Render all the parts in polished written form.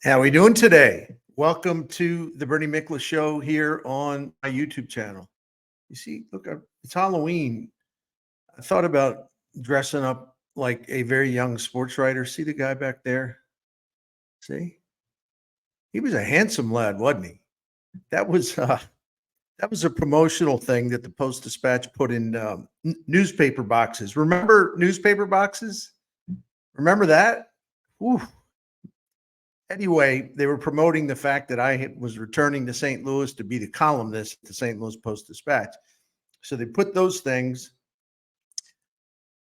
How are we doing today? Welcome to the Bernie Miklasz Show here on my YouTube channel. You see, look, it's Halloween. I thought about dressing up like a very young sports writer. See the guy back there? See, he was a handsome lad, wasn't he? That was that was a promotional thing that the Post Dispatch put in newspaper boxes. Remember newspaper boxes? Remember that? Ooh. Anyway, they were promoting the fact that I was returning to St. Louis to be the columnist at the St. Louis Post Dispatch. So they put those things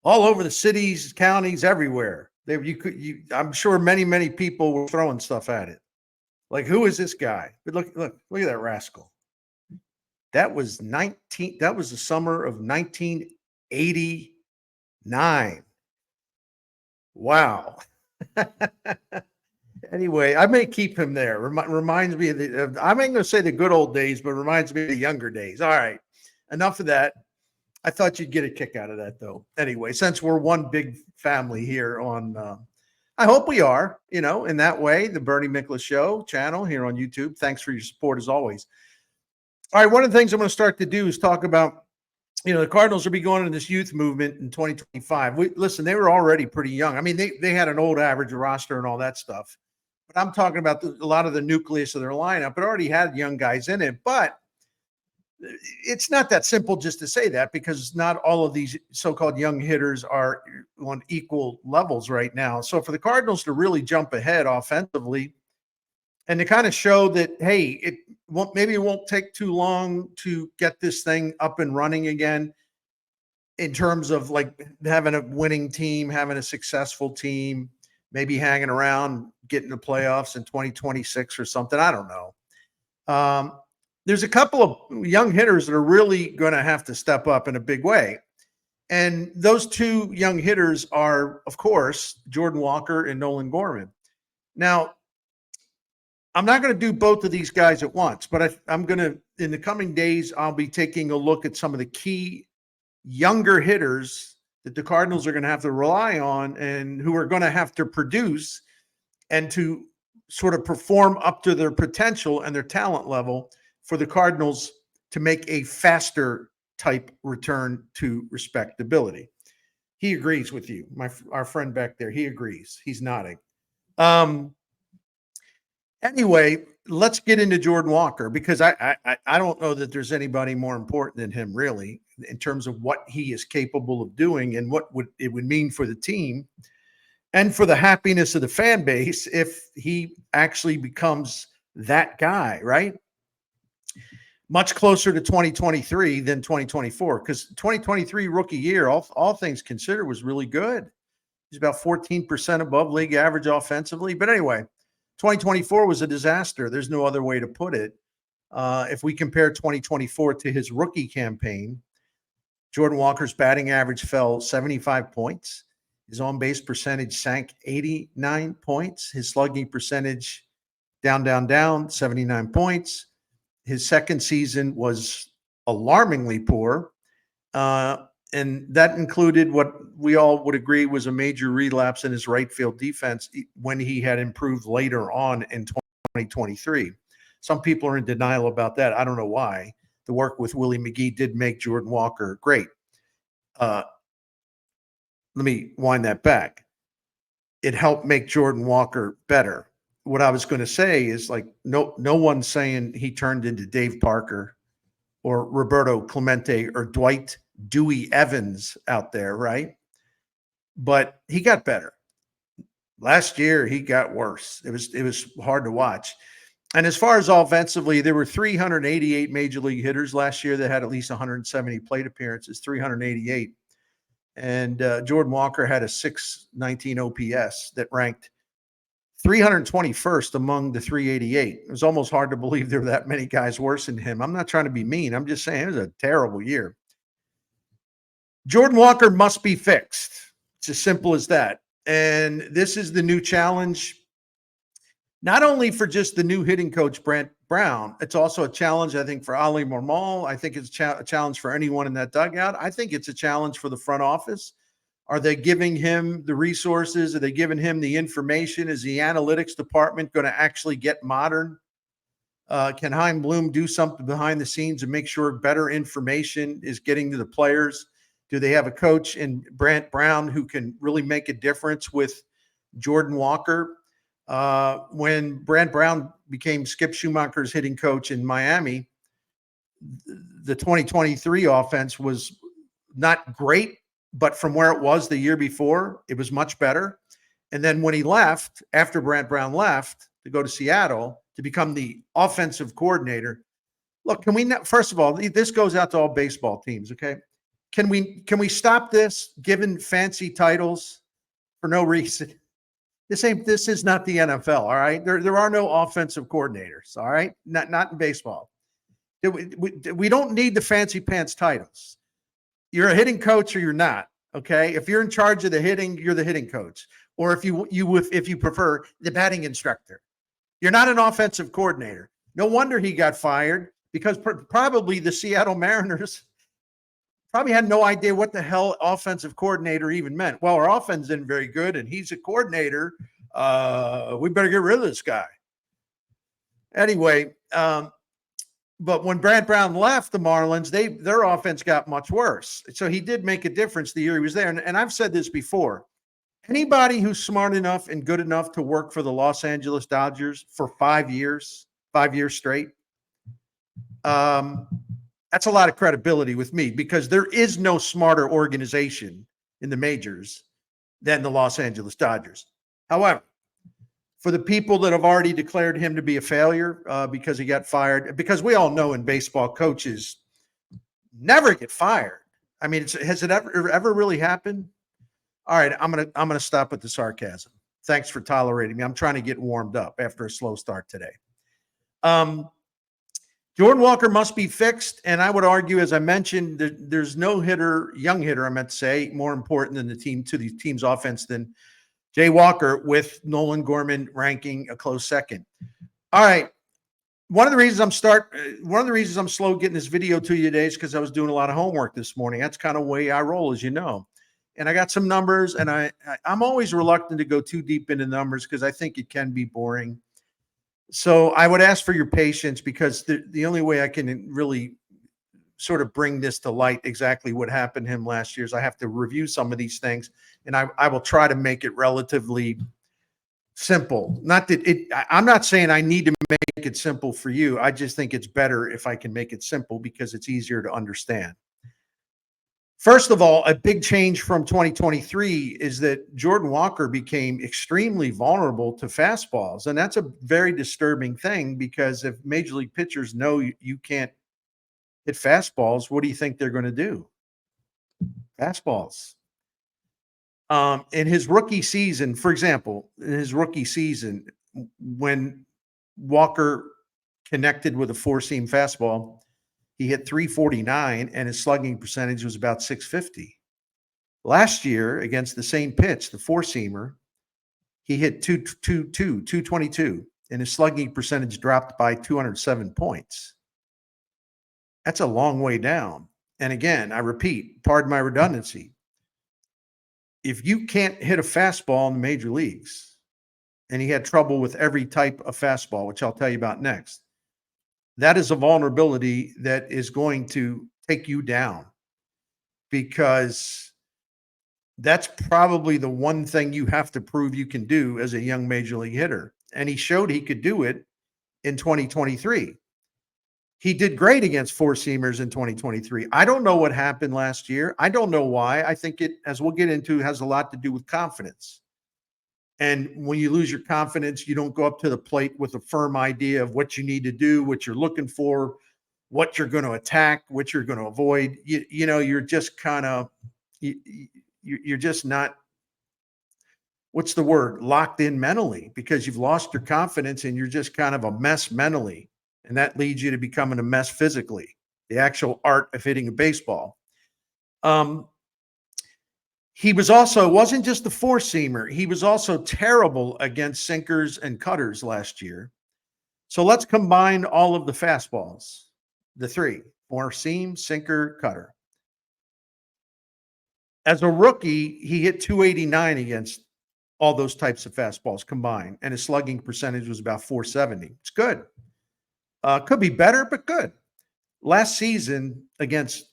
all over the cities, counties, everywhere. I'm sure many people were throwing stuff at it. Like, who is this guy? But look at that rascal. That was the summer of 1989. Wow. Anyway, I may keep him there. Reminds me of I'm not going to say the good old days, but reminds me of the younger days. All right, enough of that. I thought you'd get a kick out of that, though. Anyway, since we're one big family here on, I hope we are, in that way, the Bernie Miklasz Show channel here on YouTube. Thanks for your support as always. All right, one of the things I'm going to start to do is talk about, the Cardinals will be going into this youth movement in 2025. Listen, they were already pretty young. I mean, they had an old average roster and all that stuff. But I'm talking about a lot of the nucleus of their lineup. It already had young guys in it, but it's not that simple just to say that because not all of these so-called young hitters are on equal levels right now. So for the Cardinals to really jump ahead offensively and to kind of show that, hey, maybe it won't take too long to get this thing up and running again in terms of like having a winning team, having a successful team, maybe hanging around, getting the playoffs in 2026 or something. I don't know. There's a couple of young hitters that are really going to have to step up in a big way. And those two young hitters are, of course, Jordan Walker and Nolan Gorman. Now, I'm not going to do both of these guys at once, but I'm going to, in the coming days, I'll be taking a look at some of the key younger hitters that the Cardinals are going to have to rely on and who are going to have to produce and to sort of perform up to their potential and their talent level for the Cardinals to make a faster type return to respectability. He agrees with you. Our friend back there, he agrees. He's nodding. Anyway, let's get into Jordan Walker because I don't know that there's anybody more important than him really in terms of what he is capable of doing and what it would mean for the team and for the happiness of the fan base if he actually becomes that guy, right? Much closer to 2023 than 2024 because 2023 rookie year, all things considered, was really good. He's about 14% above league average offensively. But anyway, 2024 was a disaster. There's no other way to put it. If we compare 2024 to his rookie campaign, Jordan Walker's batting average fell 75 points. His on-base percentage sank 89 points. His slugging percentage down, 79 points. His second season was alarmingly poor. And that included what we all would agree was a major relapse in his right field defense when he had improved later on in 2023. Some people are in denial about that. I don't know why. The work with Willie McGee did make Jordan Walker great. Let me wind that back. It helped make Jordan Walker better. What I was going to say is like no one's saying he turned into Dave Parker or Roberto Clemente or Dwight Dewey Evans out there, right? But he got better. Last year, he got worse. It was hard to watch. And as far as offensively, there were 388 major league hitters last year that had at least 170 plate appearances, 388. And Jordan Walker had a 619 OPS that ranked 321st among the 388. It was almost hard to believe there were that many guys worse than him. I'm not trying to be mean. I'm just saying it was a terrible year. Jordan Walker must be fixed. It's as simple as that. And this is the new challenge, not only for just the new hitting coach, Brant Brown. It's also a challenge, I think, for Ali Marmol. I think it's a challenge for anyone in that dugout. I think it's a challenge for the front office. Are they giving him the resources? Are they giving him the information? Is the analytics department going to actually get modern? Can Heim Bloom do something behind the scenes and make sure better information is getting to the players? Do they have a coach in Brant Brown who can really make a difference with Jordan Walker? When Brant Brown became Skip Schumacher's hitting coach in Miami, the 2023 offense was not great, but from where it was the year before, it was much better. And then when he left, after Brant Brown left to go to Seattle to become the offensive coordinator, look, can we first of all, this goes out to all baseball teams, okay? Can we stop this giving fancy titles for no reason? This is not the NFL, all right? There are no offensive coordinators, all right? Not in baseball. We don't need the fancy pants titles. You're a hitting coach or you're not, okay? If you're in charge of the hitting, you're the hitting coach. Or if you prefer, the batting instructor. You're not an offensive coordinator. No wonder he got fired, because probably the Seattle Mariners probably had no idea what the hell offensive coordinator even meant. Well, our offense isn't very good, and he's a coordinator. We better get rid of this guy. Anyway, but when Brant Brown left the Marlins, their offense got much worse. So he did make a difference the year he was there. And I've said this before. Anybody who's smart enough and good enough to work for the Los Angeles Dodgers for 5 years straight, that's a lot of credibility with me, because there is no smarter organization in the majors than the Los Angeles Dodgers. However, for the people that have already declared him to be a failure because he got fired, because we all know in baseball, coaches never get fired. I mean, has it ever really happened? All right, I'm gonna stop with the sarcasm. Thanks for tolerating me. I'm trying to get warmed up after a slow start today. Jordan Walker must be fixed, and I would argue, as I mentioned, there's no young hitter, I meant to say, more important than the team's offense than Jay Walker, with Nolan Gorman ranking a close second. All right. One of the reasons I'm slow getting this video to you today is because I was doing a lot of homework this morning. That's kind of the way I roll, as you know. And I got some numbers, and I'm always reluctant to go too deep into numbers because I think it can be boring. So I would ask for your patience, because the only way I can really sort of bring this to light, exactly what happened to him last year, is I have to review some of these things, and I will try to make it relatively simple. I'm not saying I need to make it simple for you. I just think it's better if I can make it simple, because it's easier to understand. First of all, a big change from 2023 is that Jordan Walker became extremely vulnerable to fastballs. And that's a very disturbing thing, because if major league pitchers know you can't hit fastballs, what do you think they're going to do? Fastballs. In his rookie season, for example, when Walker connected with a four-seam fastball, he hit 349, and his slugging percentage was about 650. Last year, against the same pitch, the four-seamer, he hit 222, and his slugging percentage dropped by 207 points. That's a long way down. And again, I repeat, pardon my redundancy, if you can't hit a fastball in the major leagues, and he had trouble with every type of fastball, which I'll tell you about next, that is a vulnerability that is going to take you down, because that's probably the one thing you have to prove you can do as a young major league hitter. And he showed he could do it in 2023. He did great against four-seamers in 2023. I don't know what happened last year. I don't know why. I think it, as we'll get into, has a lot to do with confidence. And when you lose your confidence, you don't go up to the plate with a firm idea of what you need to do, what you're looking for, what you're going to attack, what you're going to avoid. You're just kind of, you're just not, what's the word, locked in mentally, because you've lost your confidence and you're just kind of a mess mentally. And that leads you to becoming a mess physically, the actual art of hitting a baseball. He was also, it wasn't just the four-seamer. He was also terrible against sinkers and cutters last year. So let's combine all of the fastballs, the three: four-seam, sinker, cutter. As a rookie, he hit 289 against all those types of fastballs combined, and his slugging percentage was about 470. It's good. Could be better, but good. Last season, against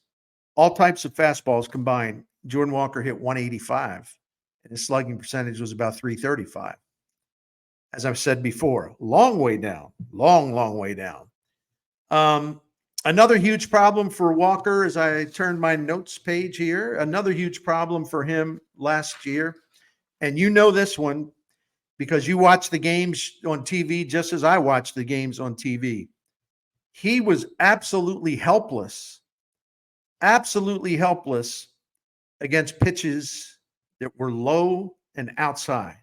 all types of fastballs combined, Jordan Walker hit 185, and his slugging percentage was about 335. As I've said before, long way down, long way down. Another huge problem for Walker, as I turn my notes page here, another huge problem for him last year, and you know this one because you watch the games on TV just as I watch the games on TV. He was absolutely helpless against pitches that were low and outside.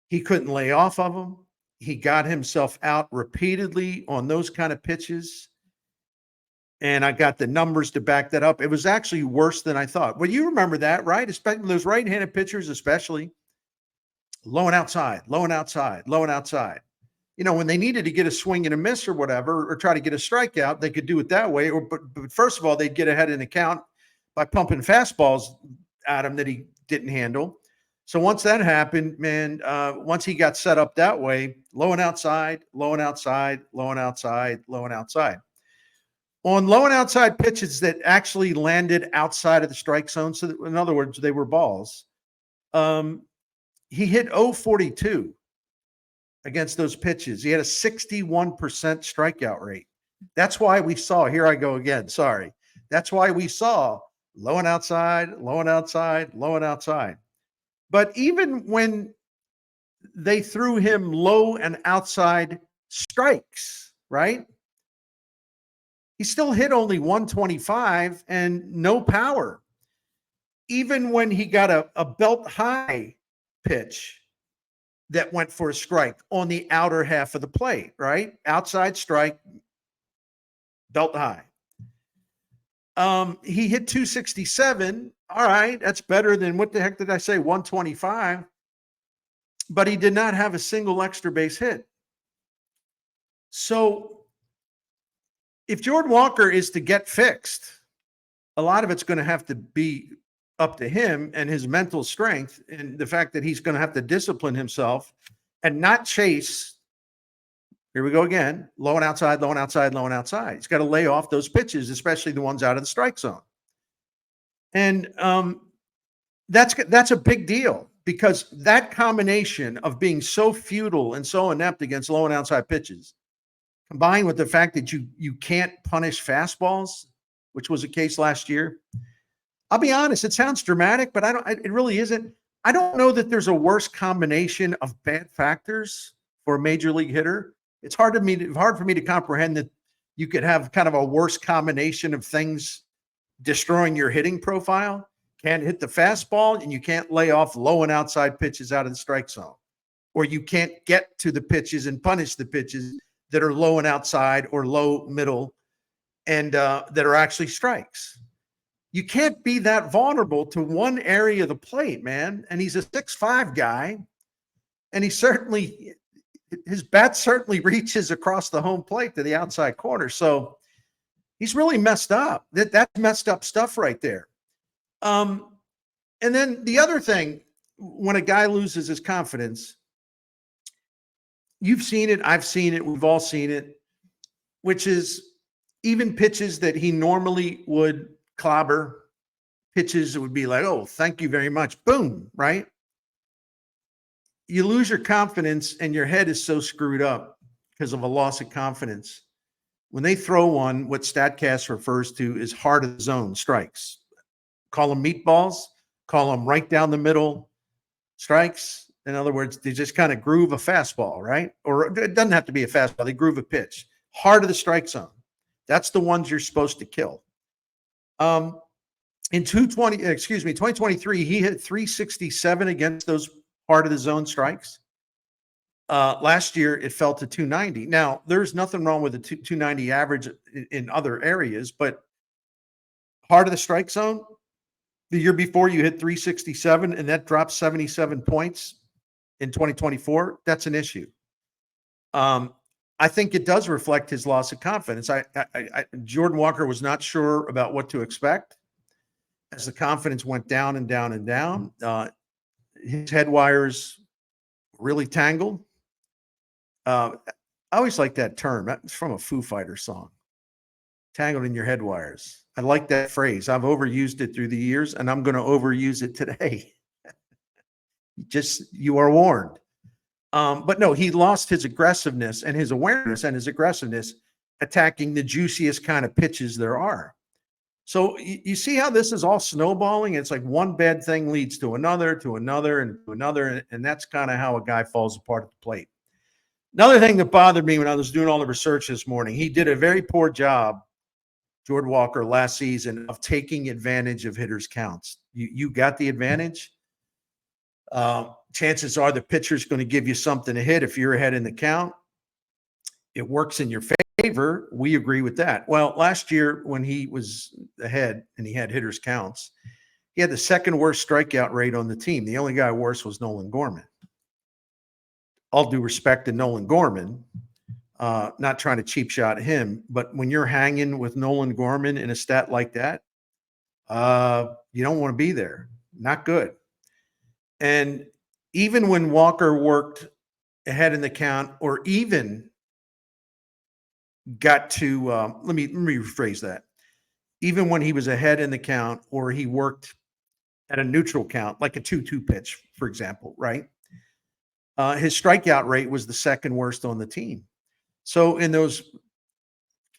He couldn't lay off of them. He got himself out repeatedly on those kind of pitches. And I got the numbers to back that up. It was actually worse than I thought. Well, you remember that, right? Especially those right-handed pitchers, especially low and outside. You know, when they needed to get a swing and a miss or whatever, or try to get a strikeout, they could do it that way. But first of all, they'd get ahead in the count by pumping fastballs at him that he didn't handle. So once that happened, man, once he got set up that way, low and outside. On low and outside pitches that actually landed outside of the strike zone, so that, in other words, they were balls, he hit 042 against those pitches. He had a 61% strikeout rate. That's why we saw, here I go again, sorry. That's why we saw low and outside. But even when they threw him low and outside strikes, right? He still hit only 125 and no power. Even when he got a belt high pitch that went for a strike on the outer half of the plate, right? Outside strike, belt high. He hit 267. All right, that's better than, what the heck did I say, 125. But he did not have a single extra base hit. So if Jordan Walker is to get fixed, a lot of it's going to have to be up to him and his mental strength, and the fact that he's going to have to discipline himself and not chase. Here we go again. Low and outside. He's got to lay off those pitches, especially the ones out of the strike zone. And that's a big deal, because that combination of being so futile and so inept against low and outside pitches, combined with the fact that you can't punish fastballs, which was a case last year. I'll be honest, it sounds dramatic, but it really isn't. I don't know that there's a worse combination of bad factors for a major league hitter. It's hard for me to comprehend that you could have kind of a worse combination of things destroying your hitting profile. Can't hit the fastball, and you can't lay off low and outside pitches out of the strike zone, or you can't get to the pitches and punish the pitches that are low and outside or low middle and that are actually strikes. You can't be that vulnerable to one area of the plate, man. And he's a 6'5" guy, and his bat certainly reaches across the home plate to the outside corner. So he's really messed up. That's messed up stuff right there. And then the other thing, when a guy loses his confidence, you've seen it, I've seen it, we've all seen it, which is even pitches that he normally would clobber, pitches that would be like, oh, thank you very much, boom, right? You lose your confidence and your head is so screwed up because of a loss of confidence. When they throw one, what StatCast refers to is heart of the zone strikes. Call them meatballs, call them right down the middle strikes. In other words, they just kind of groove a fastball, right? Or it doesn't have to be a fastball. They groove a pitch. Heart of the strike zone. That's the ones you're supposed to kill. In 2023, he hit 367 against those heart of the zone strikes. Last year, it fell to 290. Now, there's nothing wrong with the 290 average in other areas, but heart of the strike zone, the year before you hit 367 and that dropped 77 points in 2024, that's an issue. I think it does reflect his loss of confidence. Jordan Walker was not sure about what to expect. as the confidence went down and down and down, his head wires really tangled. I always like that term. That's from a Foo Fighters song. Tangled in your head wires. I like that phrase. I've overused it through the years, and I'm going to overuse it today. Just you are warned. But no, he lost his aggressiveness and his awareness and his aggressiveness attacking the juiciest kind of pitches there are. So you see how this is all snowballing? It's like one bad thing leads to another, and to another. And that's kind of how a guy falls apart at the plate. Another thing that bothered me when I was doing all the research this morning, he did a very poor job, Jordan Walker, last season of taking advantage of hitters' counts. You got the advantage. Chances are the pitcher's going to give you something to hit if you're ahead in the count. It works in your favor. We agree with that. Well, last year when he was ahead and he had hitters' counts, he had the second worst strikeout rate on the team. The only guy worse was Nolan Gorman. All due respect to Nolan Gorman, not trying to cheap shot him, but when you're hanging with Nolan Gorman in a stat like that, you don't want to be there. Not good. And even when Walker worked ahead in the count, or even got to let me rephrase that. Even when he was ahead in the count, or he worked at a neutral count, like a 2-2 pitch, for example, right? His strikeout rate was the second worst on the team. So in those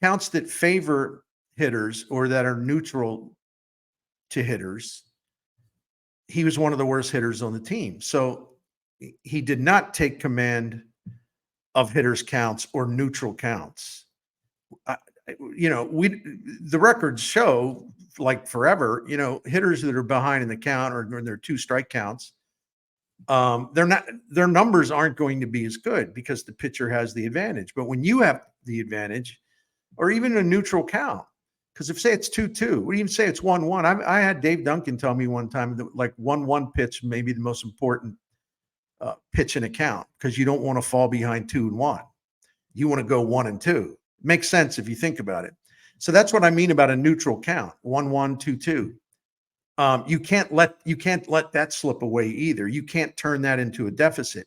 counts that favor hitters or that are neutral to hitters, he was one of the worst hitters on the team. So he did not take command of hitters' counts or neutral counts. The records show, like forever, hitters that are behind in the count or in their 2 strike counts, their numbers aren't going to be as good because the pitcher has the advantage. But when you have the advantage, or even a neutral count, because if say it's 2-2, or even say it's 1-1, I had Dave Duncan tell me one time that like 1-1 pitch may be the most important pitch in a count, because you don't want to fall behind 2-1. You want to go 1-2. Makes sense if you think about it. So that's what I mean about a neutral count: 1-1, 2-2. You can't let that slip away either. You can't turn that into a deficit.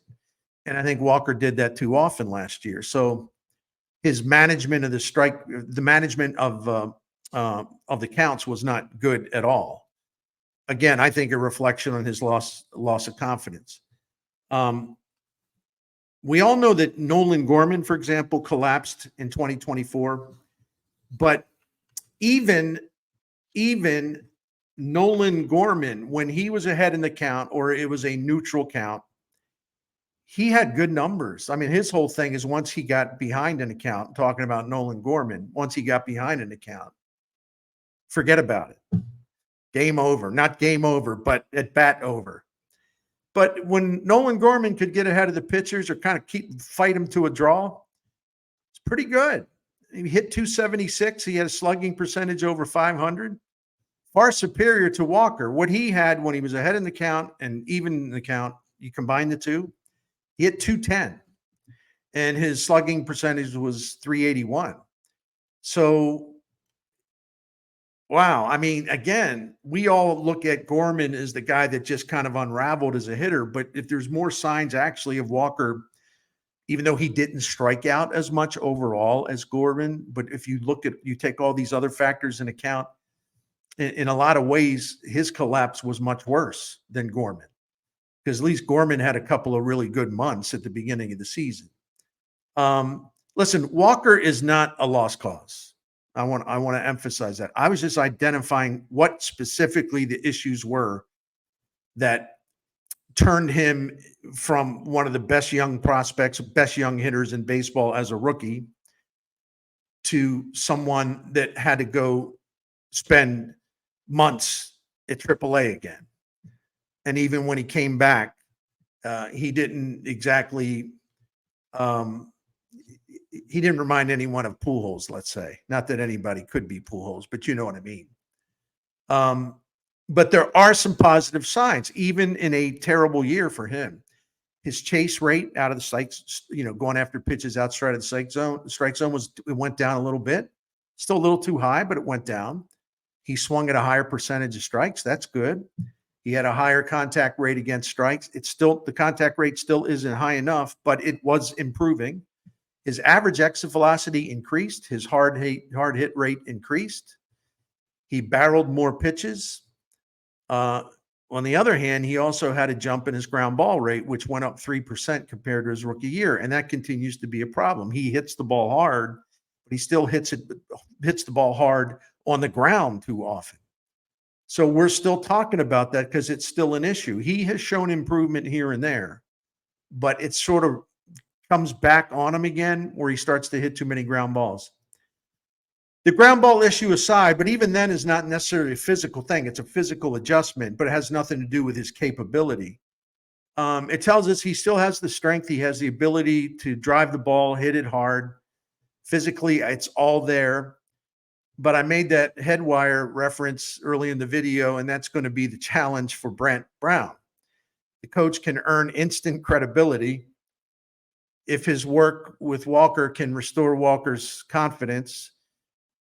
And I think Walker did that too often last year. So his management of the management of the counts was not good at all. Again, I think a reflection on his loss of confidence. We all know that Nolan Gorman, for example, collapsed in 2024, but even Nolan Gorman, when he was ahead in the count or it was a neutral count, he had good numbers. I mean, his whole thing is once he got behind in the count, talking about Nolan Gorman, once he got behind in the count, forget about it. Game over. Not game over, but at bat over. But when Nolan Gorman could get ahead of the pitchers or kind of fight him to a draw, it's pretty good. He hit 276. He had a slugging percentage over 500. Far superior to Walker. What he had when he was ahead in the count and even in the count, you combine the two, he hit 210. And his slugging percentage was 381. So, wow. I mean, again, we all look at Gorman as the guy that just kind of unraveled as a hitter. But if there's more signs actually of Walker, even though he didn't strike out as much overall as Gorman, but if you take all these other factors into account, in a lot of ways, his collapse was much worse than Gorman, because at least Gorman had a couple of really good months at the beginning of the season. Listen, Walker is not a lost cause. I want to emphasize that. I was just identifying what specifically the issues were that turned him from one of the best young prospects, best young hitters in baseball as a rookie, to someone that had to go spend months at AAA again. And even when he came back, he didn't exactly he didn't remind anyone of Pujols, let's say. Not that anybody could be Pujols, but you know what I mean. But there are some positive signs, even in a terrible year for him. His chase rate out of the strikes, going after pitches outside of the strike zone it went down a little bit. Still a little too high, but it went down. He swung at a higher percentage of strikes. That's good. He had a higher contact rate against strikes. It's still, the contact rate still isn't high enough, but it was improving. His average exit velocity increased. His hard hit rate increased. He barreled more pitches. On the other hand, he also had a jump in his ground ball rate, which went up 3% compared to his rookie year. And that continues to be a problem. He hits the ball hard, but he still hits the ball hard on the ground too often. So we're still talking about that because it's still an issue. He has shown improvement here and there, but it sort of comes back on him again where he starts to hit too many ground balls. The ground ball issue aside, but even then is not necessarily a physical thing. It's a physical adjustment, but it has nothing to do with his capability. It tells us he still has the strength. He has the ability to drive the ball, hit it hard. Physically, it's all there. But I made that head wire reference early in the video, and that's going to be the challenge for Brant Brown. The coach can earn instant credibility if his work with Walker can restore Walker's confidence,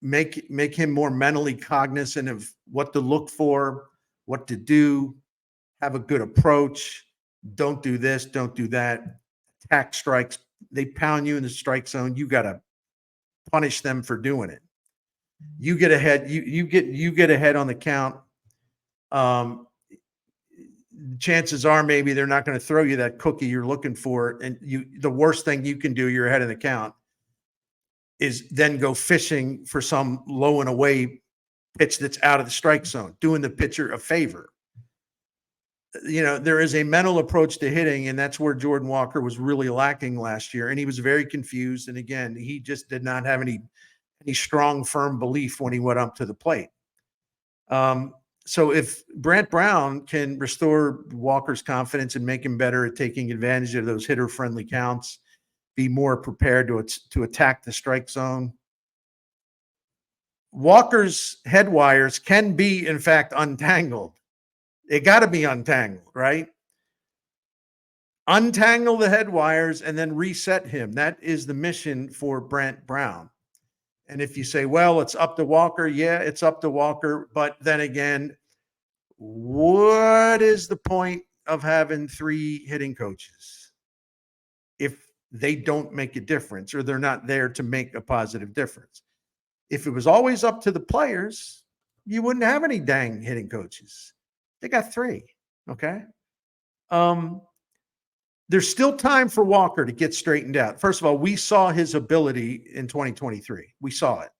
make him more mentally cognizant of what to look for, what to do, have a good approach. Don't do this, don't do that. Attack strikes. They pound you in the strike zone. You got to punish them for doing it. You get ahead. You get ahead on the count. Chances are maybe they're not going to throw you that cookie you're looking for. And the worst thing you can do, you're ahead of the count, is then go fishing for some low and away pitch that's out of the strike zone, doing the pitcher a favor. There is a mental approach to hitting, and that's where Jordan Walker was really lacking last year. And he was very confused. And again, he just did not have any strong, firm belief when he went up to the plate. So if Brant Brown can restore Walker's confidence and make him better at taking advantage of those hitter-friendly counts, be more prepared to attack the strike zone, Walker's head wires can be, in fact, untangled. They got to be untangled, right? Untangle the head wires and then reset him. That is the mission for Brant Brown. And if you say, well, it's up to Walker, yeah, it's up to Walker. But then again, what is the point of having 3 hitting coaches if they don't make a difference or they're not there to make a positive difference? If it was always up to the players, you wouldn't have any dang hitting coaches. They got 3, okay? There's still time for Walker to get straightened out. First of all, we saw his ability in 2023. We saw it.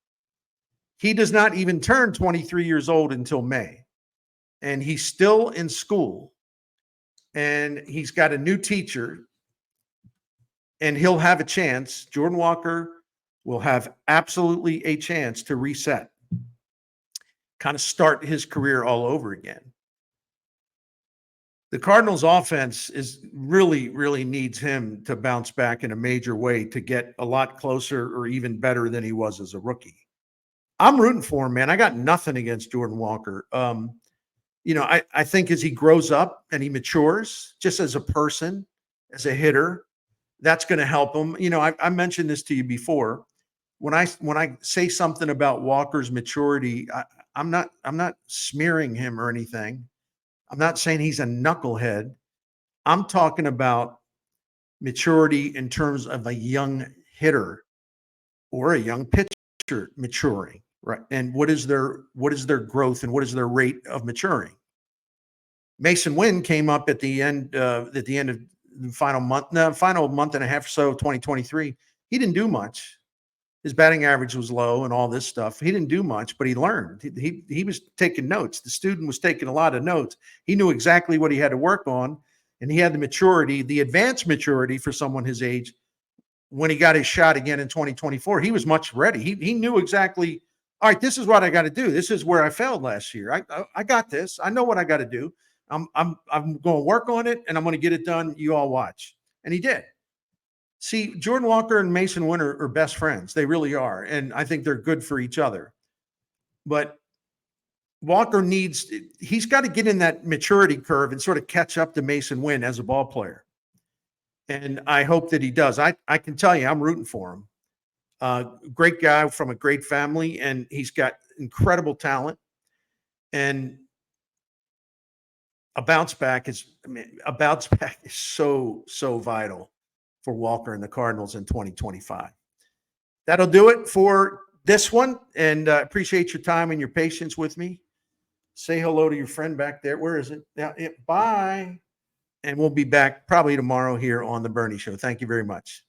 He does not even turn 23 years old until May. And he's still in school. And he's got a new teacher. And he'll have a chance. Jordan Walker will have absolutely a chance to reset. Kind of start his career all over again. The Cardinals offense really needs him to bounce back in a major way to get a lot closer or even better than he was as a rookie. I'm rooting for him, man. I got nothing against Jordan Walker. I think as he grows up and he matures just as a person, as a hitter, that's going to help him. I mentioned this to you before. When I say something about Walker's maturity, I'm not smearing him or anything. I'm not saying he's a knucklehead. I'm talking about maturity in terms of a young hitter or a young pitcher maturing, right? And what is their growth and what is their rate of maturing? Mason Wynn came up at the end of the final month and a half or so of 2023. He didn't do much. His batting average was low and all this stuff. He didn't do much, but he learned. He was taking notes. The student was taking a lot of notes. He knew exactly what he had to work on, and he had the maturity, the advanced maturity for someone his age. When he got his shot again in 2024, he was much ready. He knew exactly, all right, this is what I got to do. This is where I failed last year. I got this. I know what I got to do. I'm going to work on it, and I'm going to get it done. You all watch. And he did. See, Jordan Walker and Mason Wynn are best friends. They really are. And I think they're good for each other. But Walker he's got to get in that maturity curve and sort of catch up to Mason Wynn as a ball player. And I hope that he does. I can tell you, I'm rooting for him. Great guy from a great family, and he's got incredible talent. And a bounce back is, a bounce back is so vital for Walker and the Cardinals in 2025. That'll do it for this one. And appreciate your time and your patience with me. Say hello to your friend back there. Where is it? Yeah, bye. And we'll be back probably tomorrow here on The Bernie Show. Thank you very much.